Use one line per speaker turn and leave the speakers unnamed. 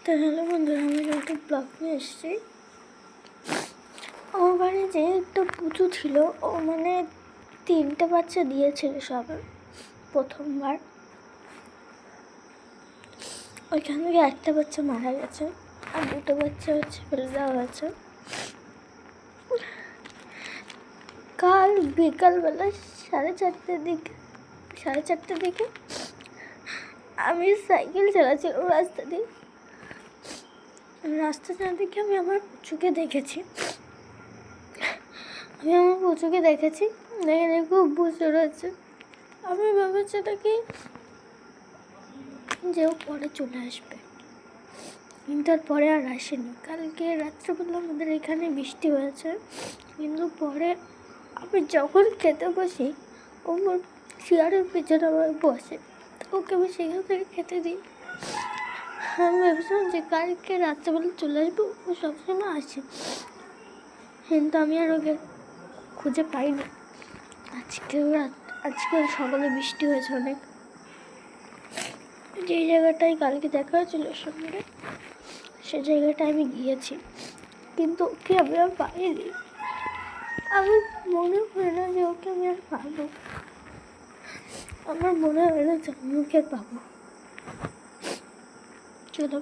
তো হ্যালো বন্ধুরা, আমি একটা ব্লগ নিয়ে এসেছি। আমার বাড়ি যে একটা পুচু ছিল, ও মানে 3টে বাচ্চা দিয়েছিল সবে প্রথমবার। ওইখান থেকে একটা বাচ্চা মারা গেছে আর 2টো বাচ্চা ফেলে দেওয়া হয়েছে। কাল বিকালবেলা 4:30টার দিকে আমি সাইকেল চালাচ্ছিলাম রাস্তা চারদিকে আমি আমার পুচুকে দেখেছি। দেখে খুব বুঝতে রয়েছে। আমি ভেবেছি নাকি যে ও পরে চলে আসবে, কিন্তু পরে আর আসেনি। কালকে রাত্রেবেলা আমাদের এখানে বৃষ্টি হয়েছে, কিন্তু পরে আমি যখন খেতে বসি ও আমার চেয়ারের পেছনে আমার বসে, ওকে আমি সেখান থেকে খেতে দিই। আমি ভেবেছিলাম যে কালকে রাত্রেবেলা চলে আসবো, ও সবসময় আসে, কিন্তু আমি আর ওকে খুঁজে পাইনি। আজকে সকালে বৃষ্টি হয়েছে অনেক। যেই জায়গাটায় কালকে দেখা হয়েছিল ওর সঙ্গে, সে জায়গাটায় আমি গিয়েছি, কিন্তু ওকে আমি আর পাইনি। আমি মনে হয় না যে ওকে আমি আর পাবো। আমার মনে হয় না যে আমি ওকে আর পাবো। চলো।